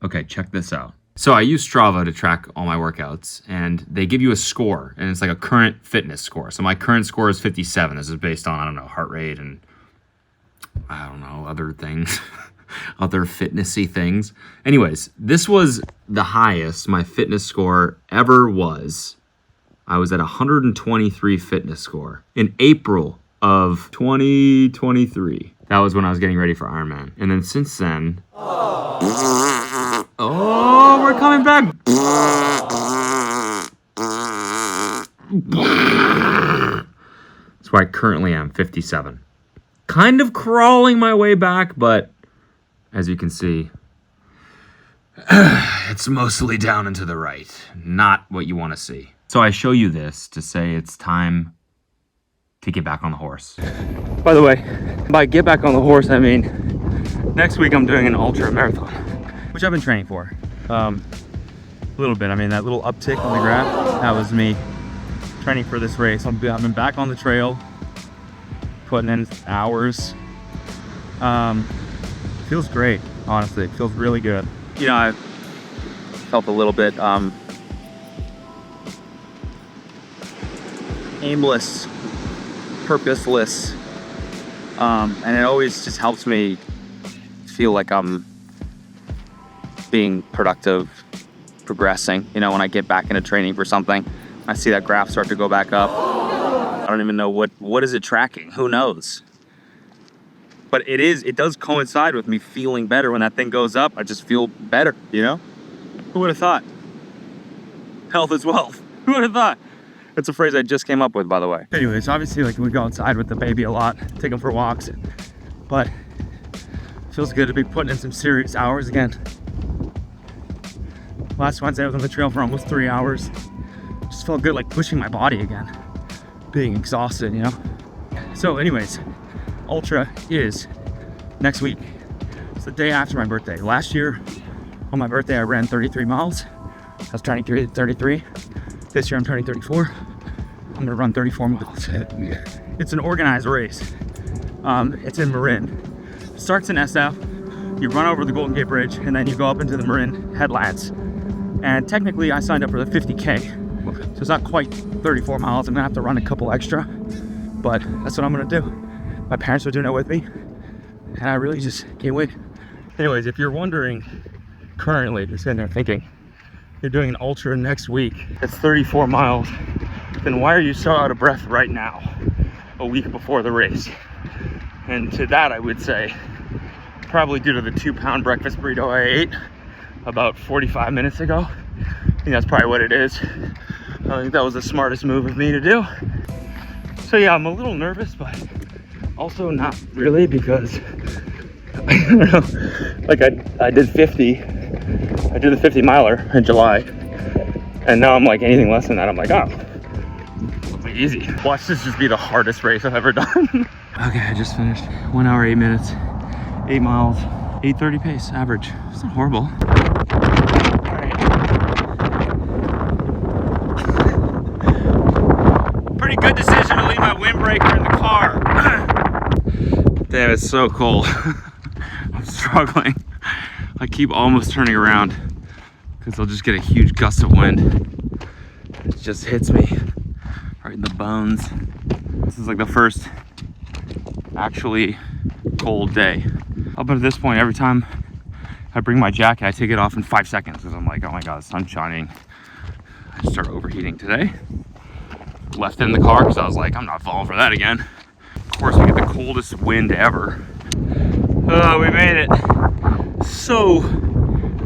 Okay, check this out. So I use Strava to track all my workouts, and they give you a score, and it's like a current fitness score. So my current score is 57. This is based on, I don't know, heart rate and I don't know, other things, other fitnessy things. Anyways, this was the highest my fitness score ever was. I was at 123 fitness score in April of 2023. That was when I was getting ready for Ironman. And then since then, oh, we're coming back. That's where I currently am, 57. Kind of crawling my way back, but as you can see, it's mostly down and to the right. Not what you want to see. So I show you this to say it's time to get back on the horse. By the way, by get back on the horse, I mean, next week I'm doing an ultra marathon, which I've been training for. A little bit. I mean, that little uptick on the graph, that was me training for this race. I've been back on the trail, putting in hours. Feels great, honestly. It feels really good. You know, I felt a little bit aimless, purposeless, and it always just helps me feel like I'm being productive, progressing. You know, when I get back into training for something, I see that graph start to go back up. I don't even know what is it tracking. Who knows? But it does coincide with me feeling better. When that thing goes up, I just feel better, you know? Who would have thought? Health is wealth. Who would have thought? It's a phrase I just came up with, by the way. Anyways, obviously, like, we go outside with the baby a lot, take him for walks, but it feels good to be putting in some serious hours again. Last Wednesday, I was on the trail for almost 3 hours. Just felt good, like, pushing my body again, being exhausted, you know? So anyways, Ultra is next week. It's the day after my birthday. Last year, on my birthday, I ran 33 miles. I was turning 33. This year, I'm turning 34. I'm gonna run 34 miles. It's an organized race. It's in Marin. It starts in SF. You run over the Golden Gate Bridge, and then you go up into the Marin headlands. And technically, I signed up for the 50K. So it's not quite 34 miles. I'm gonna have to run a couple extra, but that's what I'm gonna do. My parents are doing it with me, and I really just can't wait. Anyways, if you're wondering currently, just sitting there thinking, you're doing an ultra next week, it's 34 miles, then why are you so out of breath right now, a week before the race? And to that, I would say, probably due to the 2-pound breakfast burrito I ate about 45 minutes ago. I think that's probably what it is. I think that was the smartest move of me to do. So yeah, I'm a little nervous, but also not really, because I don't know, like I did 50. I did the 50 miler in July, and now I'm like, anything less than that, I'm like, oh, it'll be easy. Watch this just be the hardest race I've ever done. Okay, I just finished 1 hour, 8 minutes, 8 miles, 8:30 pace, average. It's not horrible. Pretty good decision to leave my windbreaker in the car. Damn, it's so cold. I'm struggling. I keep almost turning around because I'll just get a huge gust of wind. It just hits me right in the bones. This is like the first actually cold day. Up until this point, every time I bring my jacket, I take it off in 5 seconds because I'm like, oh my God, the sun's shining. I just started overheating today. Left it in the car because I was like, I'm not falling for that again. Of course, we get the coldest wind ever. Oh, we made it. So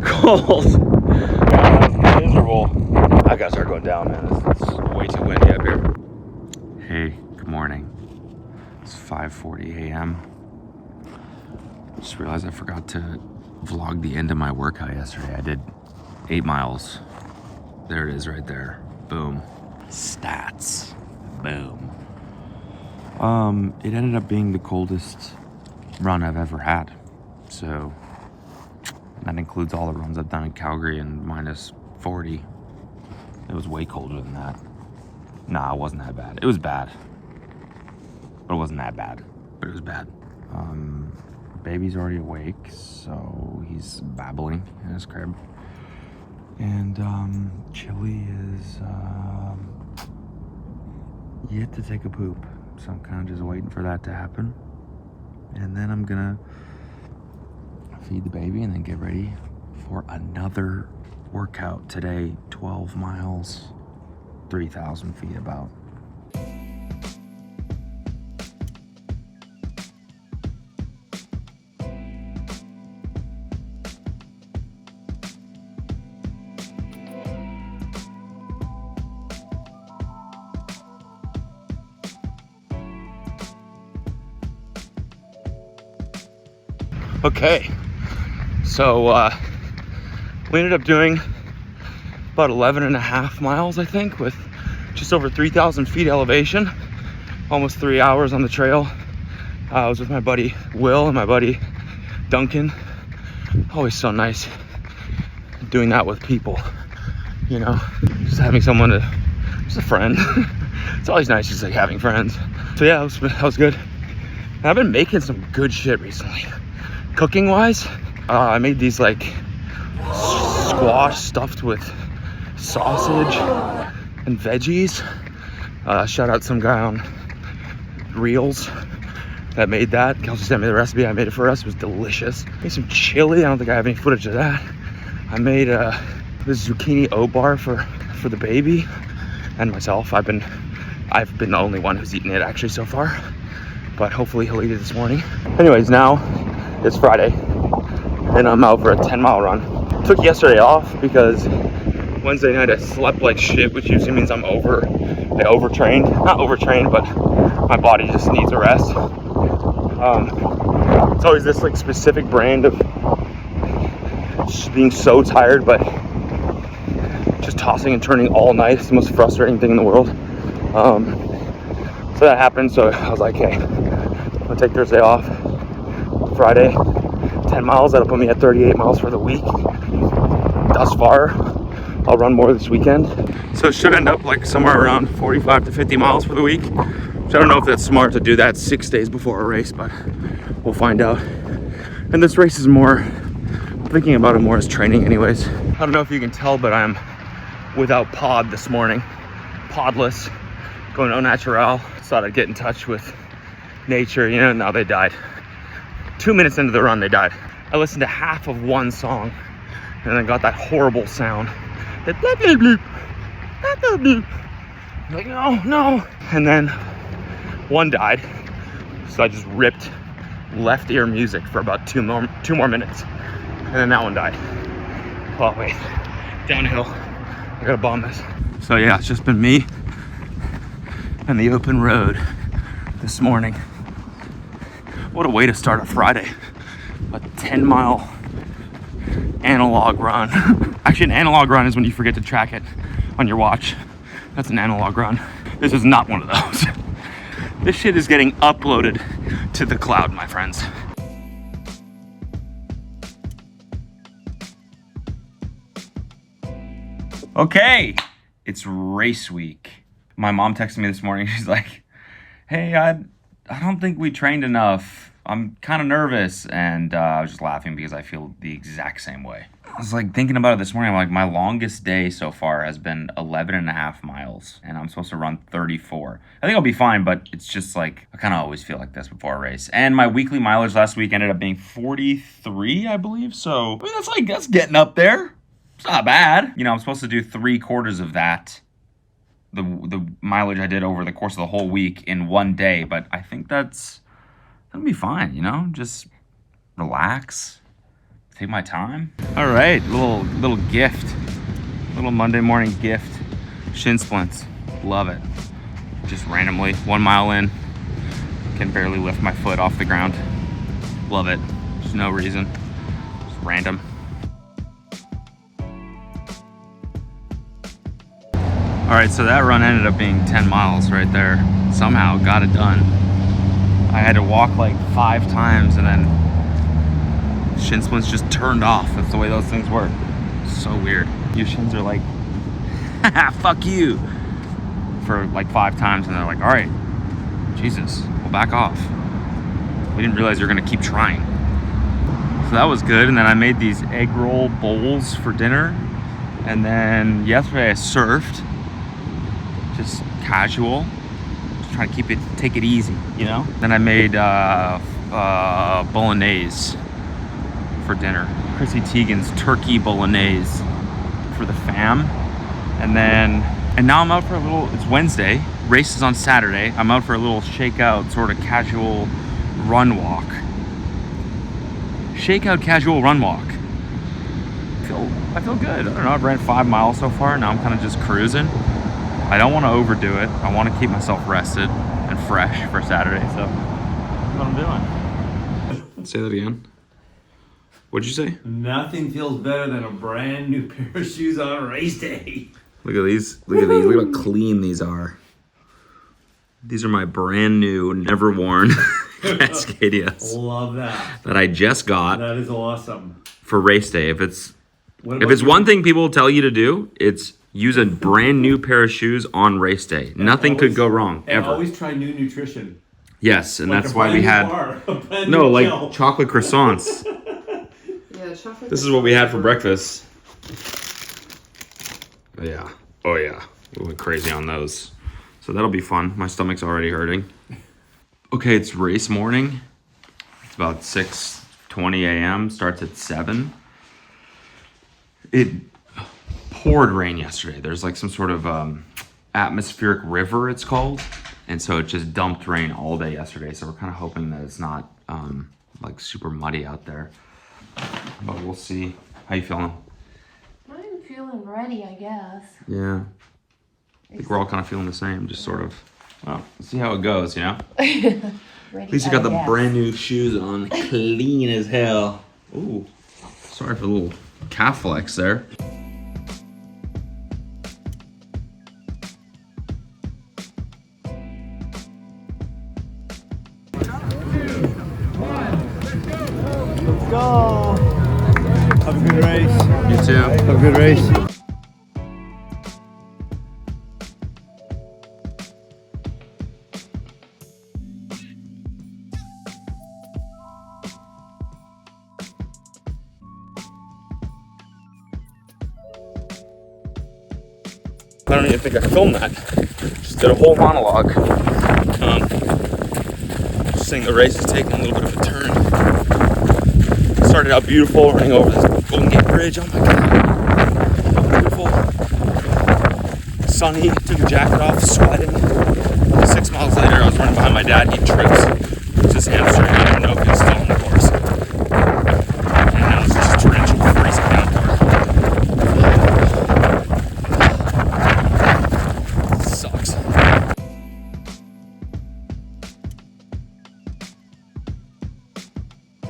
cold. God, that's miserable. I gotta start going down, man. It's way too windy up here. Hey, good morning. It's 5:40 a.m. Just realized I forgot to vlog the end of my workout yesterday. I did 8 miles. There it is right there. Boom. Stats. Boom. It ended up being the coldest run I've ever had. So that includes all the runs I've done in Calgary and minus 40. It was way colder than that. Nah, it wasn't that bad. It was bad. But it wasn't that bad. But it was bad. Baby's already awake, so he's babbling in his crib. And Chili is yet to take a poop, so I'm kind of just waiting for that to happen. And then I'm gonna feed the baby and then get ready for another workout today. 12 miles, 3,000 feet about. Okay, so we ended up doing about 11.5 miles, I think, with just over 3,000 feet elevation, almost 3 hours on the trail. I was with my buddy Will and my buddy Duncan. Always so nice doing that with people, you know, just having someone to, just a friend. It's always nice just like having friends. So yeah, that was good. And I've been making some good shit recently. Cooking wise, I made these like squash stuffed with sausage and veggies. Shout out some guy on Reels that made that. Kelsey sent me the recipe. I made it for us. It was delicious. Made some chili. I don't think I have any footage of that. I made this zucchini O-bar for the baby and myself. I've been the only one who's eaten it actually so far, but hopefully he'll eat it this morning. Anyways, now it's Friday and I'm out for a 10-mile run. Took yesterday off because Wednesday night I slept like shit, which usually means I overtrained. Not overtrained, but my body just needs a rest. It's always this like specific brand of just being so tired, but just tossing and turning all night. It's the most frustrating thing in the world. So that happened, so I was like, hey, I'll take Thursday off. Friday, 10 miles, that'll put me at 38 miles for the week. Thus far, I'll run more this weekend. So it should end up like somewhere around 45 to 50 miles for the week. So I don't know if that's smart to do that 6 days before a race, but we'll find out. And this race is more, I'm thinking about it more as training anyways. I don't know if you can tell, but I'm without pod this morning. Podless, going au naturel. Thought I'd get in touch with nature, you know, now they died. 2 minutes into the run, they died. I listened to half of one song and then got that horrible sound. That bleep, bleep, bleep, bleep, bleep. I'm like, no. And then one died. So I just ripped left ear music for about two more minutes. And then that one died. Oh, wait. Downhill. I gotta bomb this. So yeah, it's just been me and the open road this morning. What a way to start a Friday. A 10-mile analog run. Actually, an analog run is when you forget to track it on your watch. That's an analog run. This is not one of those. This shit is getting uploaded to the cloud, my friends. Okay, it's race week. My mom texted me this morning. She's like, hey, I don't think we trained enough. I'm kind of nervous. And I was just laughing because I feel the exact same way. I was like thinking about it this morning. I'm like, my longest day so far has been 11.5 miles and I'm supposed to run 34. I think I'll be fine, but it's just like, I kind of always feel like this before a race. And my weekly mileage last week ended up being 43, I believe. So, I mean, that's getting up there. It's not bad. You know, I'm supposed to do 3/4 of that. The mileage I did over the course of the whole week in one day, but I think that'll be fine, you know? Just relax, take my time. All right, little gift, little Monday morning gift. Shin splints, love it. Just randomly, 1 mile in, can barely lift my foot off the ground. Love it, just no reason, just random. All right, so that run ended up being 10 miles right there. Somehow got it done. I had to walk like 5 times and then shin splints just turned off. That's the way those things work. So weird. Your shins are like, fuck you, for like 5 times and they're like, all right, Jesus, we'll back off. We didn't realize you were gonna keep trying. So that was good. And then I made these egg roll bowls for dinner. And then yesterday I surfed, just casual, just trying to take it easy, you know? Then I made bolognese for dinner. Chrissy Teigen's turkey bolognese for the fam. And now I'm out for a little, it's Wednesday, race is on Saturday. I'm out for a little shakeout, sort of casual run walk. Shakeout casual run walk. I feel good. I don't know, I've ran 5 miles so far. Now I'm kind of just cruising. I don't want to overdo it. I want to keep myself rested and fresh for Saturday, so that's what I'm doing. Say that again. What'd you say? Nothing feels better than a brand new pair of shoes on race day. Look at these. Look at these. Look how clean these are. These are my brand new, never worn Cascadias. Love that. That I just got. That is awesome. For race day. If it's one thing people tell you to do, it's use a brand new pair of shoes on race day. Nothing could go wrong ever. And always try new nutrition. Yes, and like that's why we had chocolate croissants. Yeah, chocolate. This is what we had for breakfast. Yeah. Oh yeah. We went crazy on those. So that'll be fun. My stomach's already hurting. Okay, it's race morning. It's about 6:20 a.m. Starts at 7. It poured rain yesterday. There's like some sort of atmospheric river, it's called. And so it just dumped rain all day yesterday. So we're kind of hoping that it's not like super muddy out there. But we'll see. How you feeling? I'm feeling ready, I guess. Yeah. I think we're all kind of feeling the same. Just sort of, well, see how it goes, you know? Ready, At least you got the brand new shoes on. Clean as hell. Ooh. Sorry for the little calf flex there. Go. Have a good race. You too. Have a good race. I don't even think I filmed that. Just did a whole monologue. Just saying the race is taking a little bit of a turn. Started out beautiful, running over this Golden Gate Bridge. Oh my god. Beautiful. Sunny, took a jacket off, sweating. 6 miles later, I was running behind my dad. He trips. His hamstring. I don't know if he's still on the course. And now it's just torrential, freezing downpour. Sucks.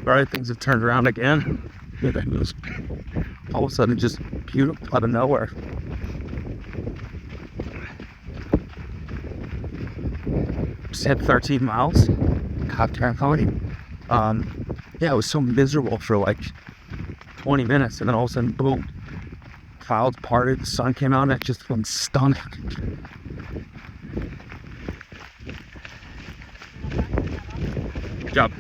Alright, things have turned around again. It was all of a sudden just beautiful out of nowhere. Just hit 13 miles. Cop Terracotta. Yeah, it was so miserable for like 20 minutes, and then all of a sudden, boom, clouds parted, the sun came out, and it just went stunning. Good job.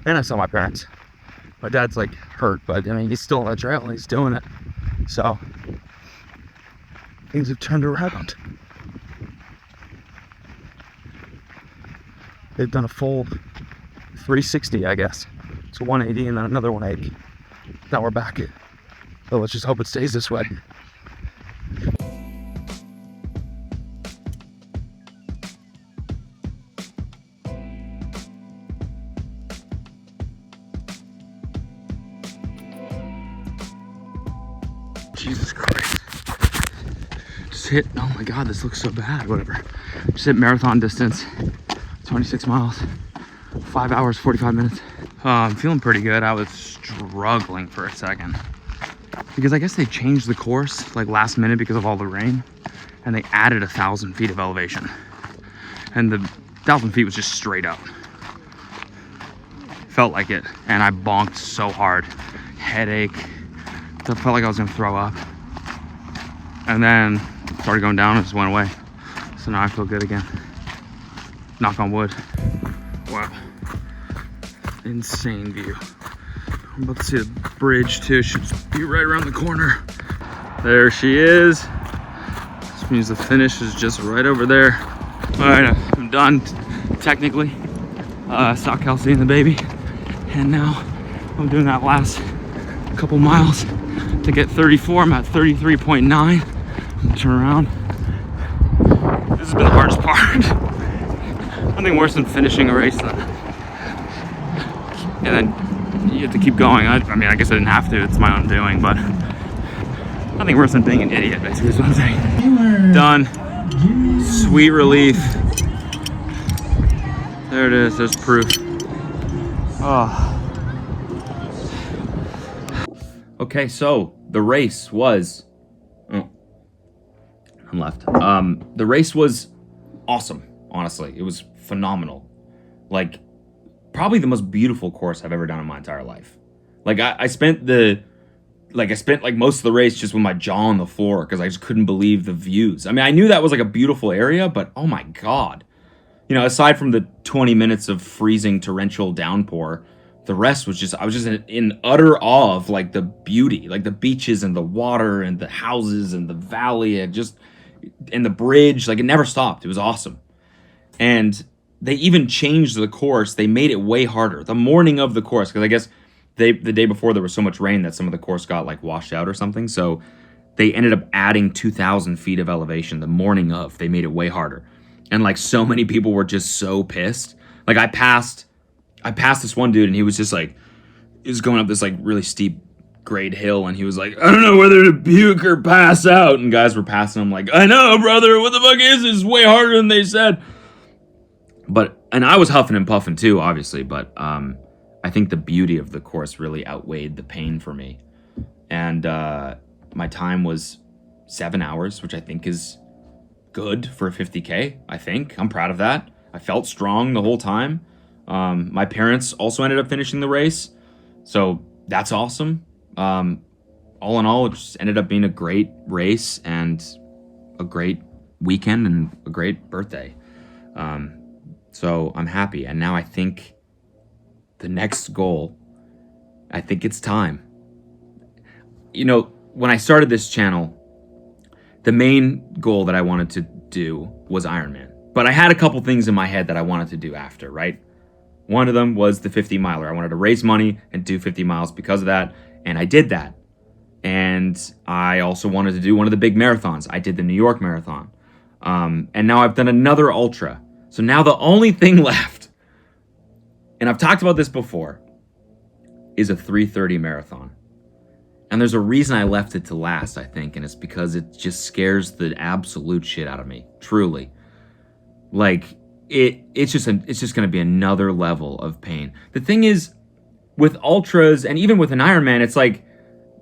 And I saw my parents. My dad's like hurt, but I mean, he's still on the trail and he's doing it. So things have turned around. They've done a full 360, I guess. So 180 and then another 180. Now we're back at. So let's just hope it stays this way. Jesus Christ. Just hit, oh my God, this looks so bad, whatever. Just hit marathon distance, 26 miles, 5 hours, 45 minutes. I'm feeling pretty good. I was struggling for a second because I guess they changed the course like last minute because of all the rain, and they added 1,000 feet of elevation. And the 1,000 feet was just straight up. Felt like it, and I bonked so hard. Headache. I felt like I was gonna throw up. And then started going down and just went away. So now I feel good again. Knock on wood. Wow. insane view. I'm about to see the bridge too. Should be right around the corner. There she is. This means the finish is just right over there. All right, I'm done technically. Saw Kelsey and the baby, and now I'm doing that last couple miles to get 34. I'm at 33.9. Turn around. This has been the hardest part. Nothing worse than finishing a race and then you have to keep going. I mean, I guess I didn't have to. It's my own doing, but nothing worse than being an idiot, basically, is what I'm saying. Done. Sweet relief. There it is. There's proof. Oh. Okay, so the race was... Oh, I'm left. The race was awesome, honestly. It was phenomenal. Like, probably the most beautiful course I've ever done in my entire life. Like, I spent most of the race just with my jaw on the floor because I just couldn't believe the views. I mean, I knew that was like a beautiful area, but oh my God. You know, aside from the 20 minutes of freezing torrential downpour, the rest was just, I was just in utter awe of like the beauty, like the beaches and the water and the houses and the valley and the bridge. Like, it never stopped. It was awesome. And they even changed the course. They made it way harder the morning of the course, because I guess the day before there was so much rain that some of the course got like washed out or something. So they ended up adding 2,000 feet of elevation the morning of. They made it way harder. And like so many people were just so pissed. Like I passed this one dude and he was just like, he was going up this like really steep grade hill and he was like, I don't know whether to puke or pass out. And guys were passing him like, I know, brother, what the fuck is this? It's way harder than they said. And I was huffing and puffing too, obviously, but I think the beauty of the course really outweighed the pain for me. And my time was 7 hours, which I think is good for a 50K, I think. I'm proud of that. I felt strong the whole time. My parents also ended up finishing the race, so that's awesome. All in all, it just ended up being a great race and a great weekend and a great birthday. So I'm happy. And now I think the next goal, I think it's time. You know, when I started this channel, the main goal that I wanted to do was Ironman. But I had a couple things in my head that I wanted to do after, right? One of them was the 50 miler. I wanted to raise money and do 50 miles because of that. And I did that. And I also wanted to do one of the big marathons. I did the New York Marathon. And now I've done another ultra. So now the only thing left, and I've talked about this before, is a 3:30 marathon. And there's a reason I left it to last, I think, and it's because it just scares the absolute shit out of me, truly. Like, it's just going to be another level of pain. The thing is, with ultras, and even with an Ironman, it's like,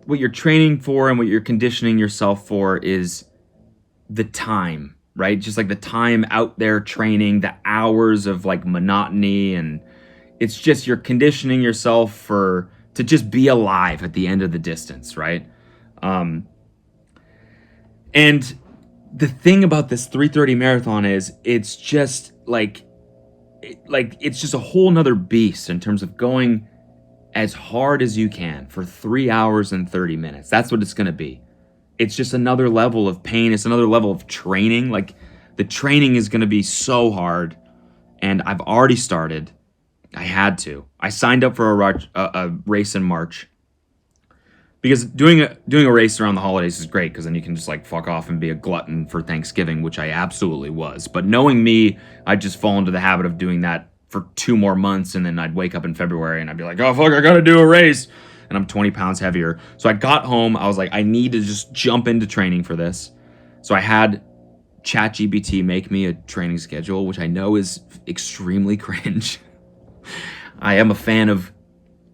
what you're training for and what you're conditioning yourself for is the time, right? Just like the time out there training, the hours of like monotony, and it's just you're conditioning yourself to just be alive at the end of the distance, right? And the thing about this 3:30 marathon is it's just it's just a whole nother beast in terms of going as hard as you can for 3 hours and 30 minutes. That's what it's going to be. It's just another level of pain. It's another level of training. Like, the training is going to be so hard, and I've already started. I had to. I signed up for a race in March because doing a race around the holidays is great because then you can just like fuck off and be a glutton for Thanksgiving, which I absolutely was. But knowing me, I'd just fall into the habit of doing that for 2 more months, and then I'd wake up in February and I'd be like, oh fuck, I gotta do a race, and I'm 20 pounds heavier. So I got home, I was like, I need to just jump into training for this. So I had ChatGPT make me a training schedule, which I know is extremely cringe. I am a fan of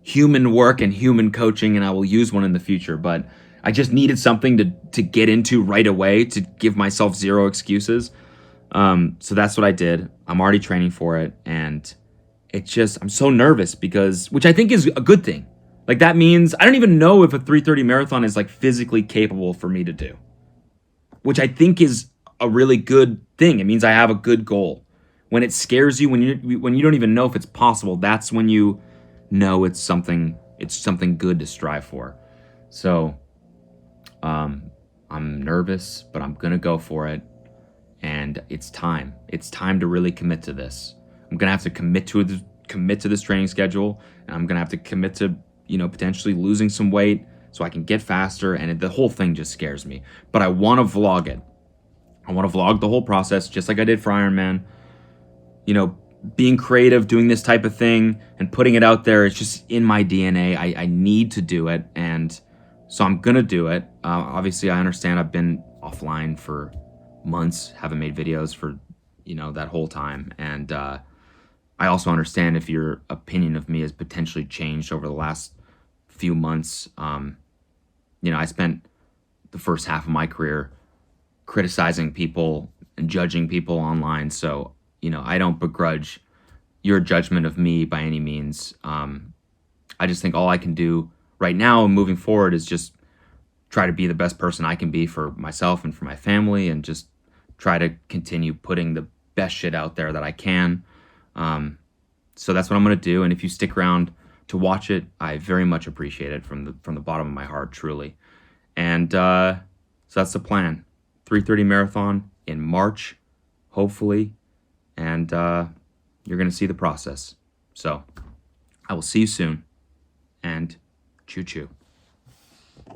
human work and human coaching, and I will use one in the future, but I just needed something to get into right away to give myself zero excuses. So that's what I did. I'm already training for it, and I'm so nervous which I think is a good thing. Like, that means I don't even know if a 3:30 marathon is like physically capable for me to do, which I think is a really good thing. It means I have a good goal. When it scares you, when you don't even know if it's possible, that's when you know it's something good to strive for. So I'm nervous, but I'm gonna go for it, and it's time to really commit to this. I'm gonna have to commit to this training schedule, and I'm gonna have to commit to, you know, potentially losing some weight so I can get faster, and the whole thing just scares me. But I want to vlog it. I want to vlog the whole process, just like I did for Ironman. You know, being creative, doing this type of thing, and putting it out there, it's just in my DNA. I need to do it, and so I'm gonna do it. Obviously, I understand I've been offline for months, haven't made videos for, you know, that whole time, and I also understand if your opinion of me has potentially changed over the last few months. You know, I spent the first half of my career criticizing people and judging people online, so, you know, I don't begrudge your judgment of me by any means. I just think all I can do right now and moving forward is just try to be the best person I can be for myself and for my family, and just try to continue putting the best shit out there that I can. So that's what I'm going to do. And if you stick around to watch it, I very much appreciate it from the bottom of my heart, truly. And so that's the plan. 3:30 marathon in March, hopefully. And you're going to see the process. So I will see you soon. And choo-choo.